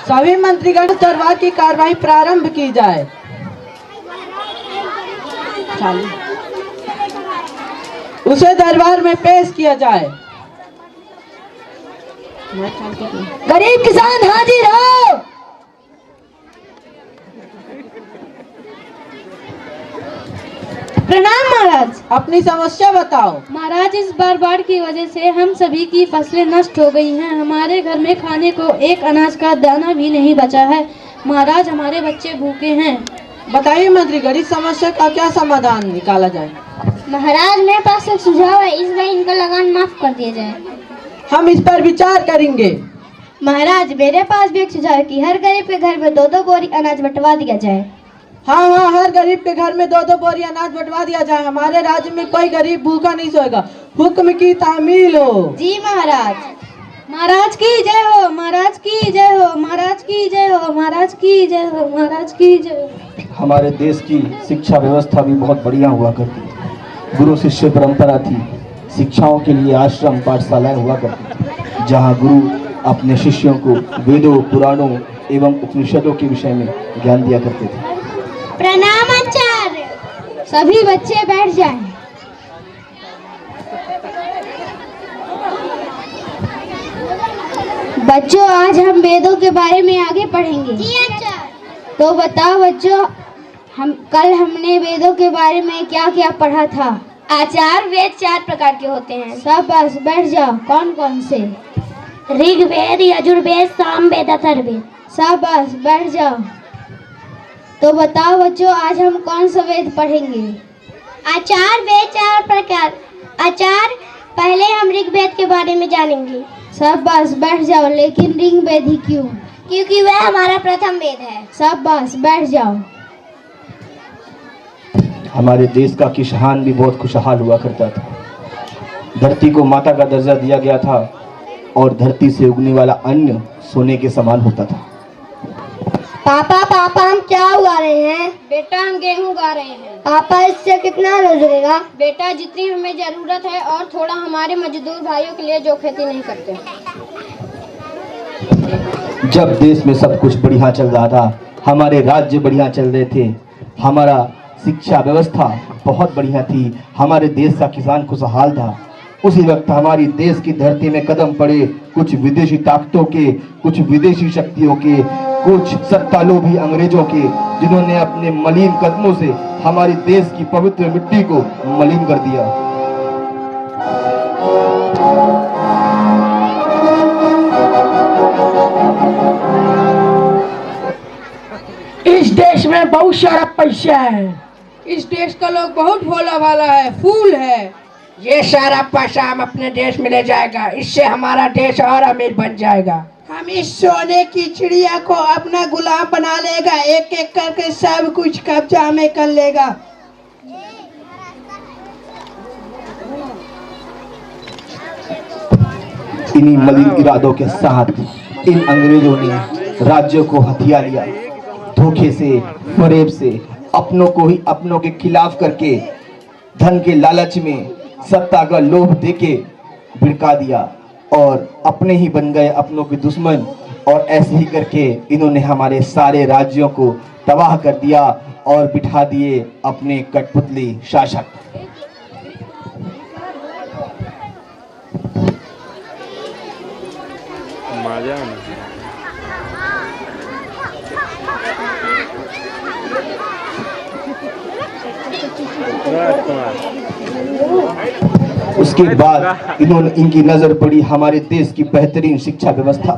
सभी मंत्रीगण दरबार की कार्रवाई प्रारंभ की जाए। उसे दरबार में पेश किया जाए। गरीब किसान हाजिर हो। प्रणाम महाराज। अपनी समस्या बताओ। महाराज, इस बार बाढ़ की वजह से हम सभी की फसलें नष्ट हो गई हैं। हमारे घर में खाने को एक अनाज का दाना भी नहीं बचा है। महाराज, हमारे बच्चे भूखे हैं। बताइए मंत्रीगण, इस समस्या का क्या समाधान निकाला जाए। महाराज, मेरे पास एक सुझाव है, इस बार इनका लगान माफ कर दिया जाए। हम इस पर विचार करेंगे। महाराज, मेरे पास भी एक सुझाव है कि हर गरीब के घर में 2-2 बोरी अनाज बंटवा दिया जाए। हाँ, हर गरीब के घर में 2-2 बोरी अनाज बंटवा दिया जाए। हमारे राज्य में कोई गरीब भूखा नहीं सोएगा। हुक्म की तामील हो। जी महाराज। महाराज की जय हो, महाराज की जय हो, महाराज की जय हो, महाराज की जय हो, महाराज की जय हो। हमारे देश की शिक्षा व्यवस्था भी बहुत बढ़िया हुआ करती थी। गुरु शिष्य परंपरा थी। शिक्षाओं के लिए आश्रम पाठशालाएं हुआ करती थी, जहाँ गुरु अपने शिष्यों को वेदों, पुराणों एवं उपनिषदों के विषय में ज्ञान दिया करते थे। प्रणाम आचार्य। सभी बच्चे बैठ जाएं। बच्चों, आज हम वेदों के बारे में आगे पढ़ेंगे। जी आचार्य। तो बताओ बच्चों, हमने वेदों के बारे में क्या क्या पढ़ा था। आचार्य, वेद 4 प्रकार के होते हैं। सब बस बैठ जाओ। कौन कौन से? ऋग्वेद, यजुर्वेद, सामवेद, अथर्ववेद। सब बस बैठ जाओ। तो बताओ बच्चों, आज हम कौन सा वेद पढ़ेंगे। आचार्य, वेद 4 प्रकार। आचार्य, पहले हम ऋग्वेद के बारे में जानेंगे। सब बस बैठ जाओ। लेकिन ऋग्वेद ही क्यों? क्योंकि वह हमारा प्रथम वेद है। सब बस बैठ जाओ। हमारे देश का किसान भी बहुत खुशहाल हुआ करता था। धरती को माता का दर्जा दिया गया था और धरती से उगने वाला अन्न सोने के समान होता था। पापा, हम क्या उगा रहे हैं? बेटा, हम गेहूं उगा रहे हैं। पापा, इससे कितना रोजेगा? बेटा, जितनी हमें जरूरत है और थोड़ा हमारे मजदूर भाइयों के लिए जो खेती नहीं करते। जब देश में सब कुछ बढ़िया चल रहा था, हमारे राज्य बढ़िया चल रहे थे, हमारा शिक्षा व्यवस्था बहुत बढ़िया थी, हमारे देश का किसान खुशहाल था, उसी वक्त हमारी देश की धरती में कदम पड़े कुछ विदेशी ताकतों के, कुछ विदेशी शक्तियों के, कुछ सत्तालोभी अंग्रेजों के, जिन्होंने अपने मलिन कदमों से हमारे देश की पवित्र मिट्टी को मलिन कर दिया। इस देश में बहुत सारा पैसा है। इस देश का लोग बहुत भोला भाला है, फूल है। ये सारा पैसा हम अपने देश में ले जाएगा, इससे हमारा देश और अमीर बन जाएगा। हम इस सोने की चिड़िया को अपना गुलाम बना लेगा, एक एक करके सब कुछ कब्जा में कर लेगा। इन्हीं मलिन इरादों के साथ इन अंग्रेजों ने राज्यों को हथिया लिया। धोखे से, फरेब से अपनों को ही अपनों के खिलाफ करके, धन के लालच में, सत्ता का लोभ देके भिड़का दिया और अपने ही बन गए अपनों के दुश्मन। और ऐसे ही करके इन्होंने हमारे सारे राज्यों को तबाह कर दिया और बिठा दिए अपने कठपुतली शासक। उसके बाद इनकी नजर पड़ी हमारे देश की बेहतरीन शिक्षा व्यवस्था।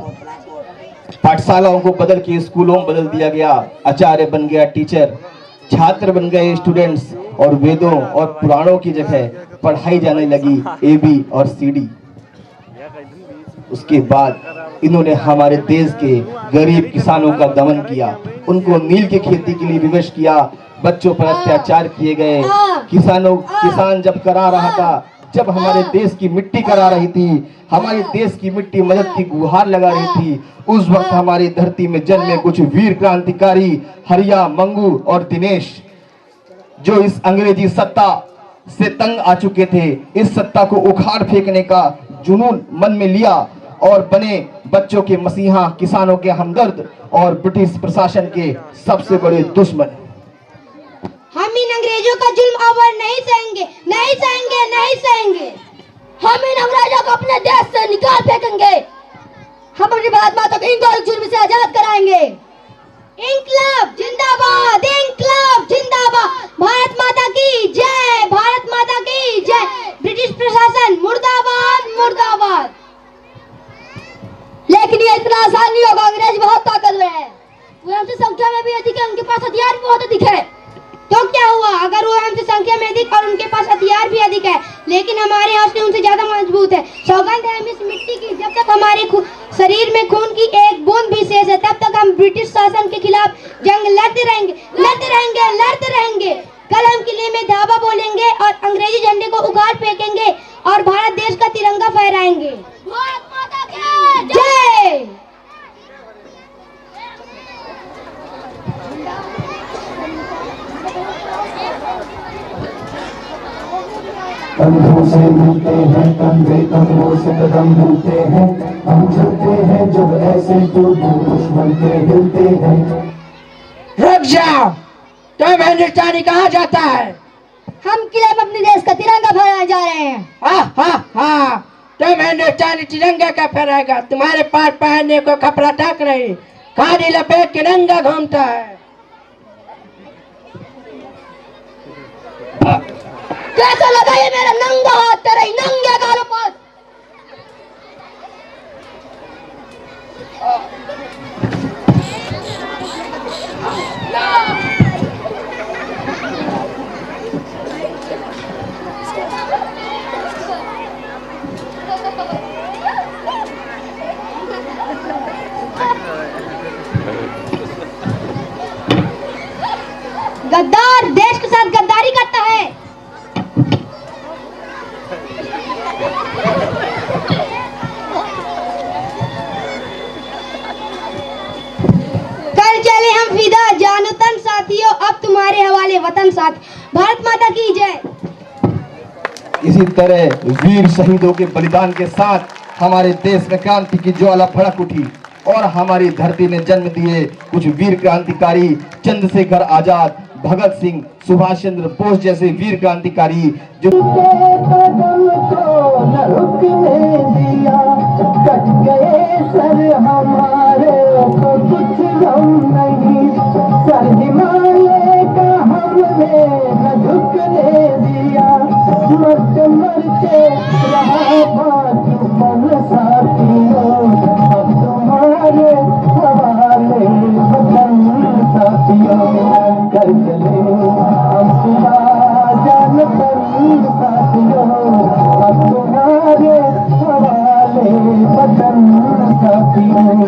पाठशालाओं को बदल के स्कूलों में बदल दिया गया। आचार्य बन गया टीचर, छात्र बन गए स्टूडेंट्स, और वेदों और पुराणों की जगह पढ़ाई जाने लगी AB और CD। उसके बाद इन्होंने हमारे देश के गरीब किसानों का दमन किया, उनको नील की खेती के लिए विवश किया, बच्चों पर अत्याचार किए गए। किसान जब करा रहा था, जब हमारे देश की मिट्टी करा रही थी, हमारे देश की मिट्टी मदद की गुहार लगा रही थी, उस वक्त हमारी धरती में जन्मे कुछ वीर क्रांतिकारी हरिया, मंगू और दिनेश, जो इस अंग्रेजी सत्ता से तंग आ चुके थे, इस सत्ता को उखाड़ फेंकने का जुनून मन में लिया और बने बच्चों के मसीहा, किसानों के हमदर्द और ब्रिटिश प्रशासन के सबसे बड़े दुश्मन। हम इन अंग्रेजों का जुल्म अब नहीं सहेंगे, नहीं सहेंगे, नहीं सहेंगे। हम इन अंग्रेजों को अपने देश से निकाल फेंकेंगे। हम अपनी भारत माता को इनको जुल्म से आजाद कराएंगे। इंकलाब जिंदाबाद, इंकलाब जिंदाबाद। भारत माता की जय, भारत माता की जय। ब्रिटिश प्रशासन मुर्दाबाद, मुर्दाबाद। लेकिन ये इतना आसान नहीं होगा, अंग्रेज बहुत ताकतवर है। वो हमसे संख्या में भी अधिक है, उनके पास हथियार भी बहुत अधिक है। तो क्या हुआ अगर वो हमसे संख्या में अधिक और उनके पास हथियार भी अधिक है, लेकिन हमारे हौसले उनसे ज्यादा मजबूत है। सौगंध है हम इस मिट्टी की, जब तक हमारे शरीर में खून की एक बूंद भी शेष है, तब तक हम ब्रिटिश शासन के खिलाफ जंग लड़ते रहेंगे, लड़ते रहेंगे, लड़ते रहेंगे। कल हम किले में धावा बोलेंगे और अंग्रेजी झंडे को उखाड़ फेंकेंगे और भारत देश का तिरंगा फहराएंगे। भारत माता की जय। कंधों से मिलते हैं, कंधे कंधों से कदम मिलते हैं। हम चलते हैं जब ऐसे तो दुश्मन के हिलते हैं। रुक जाओ, तो हिंदुस्तानी कहाँ जाता है? हम किले में अपने देश का तिरंगा फहराने जा रहे हैं। हाँ, तुम हिंदुस्तानी तिरंगा का फहराएगा। तुम्हारे पास पहनने को कपड़ा तक नहीं, खादी लपेट के नंगा घूमता है। कैसा लगा ये मेरा नंगा हाथ तेरे नंगे गालों पर? गद्दार देश के साथ गद्दारी करता है। कल चले हम फिदा जानो तन साथियों, अब तुम्हारे हवाले वतन साथ। भारत माता की जय। इसी तरह वीर शहीदों के बलिदान के साथ हमारे देश में क्रांति की ज्वाला भड़क उठी और हमारी धरती ने जन्म दिए कुछ वीर क्रांतिकारी, चंद्रशेखर आजाद, भगत सिंह, सुभाष चंद्र बोस जैसे वीर क्रांतिकारी जो कट गए सर हमारे तो कुछ गम नहीं। सर हिमालय का हमने न झुकने दिया। मरते मरते रहा बचपन साथियों, अब तुम्हारे हवाले वतन साथियों। कर चले हम जान तन साथियों, अब तुम्हारे हवाले वतन साथियों।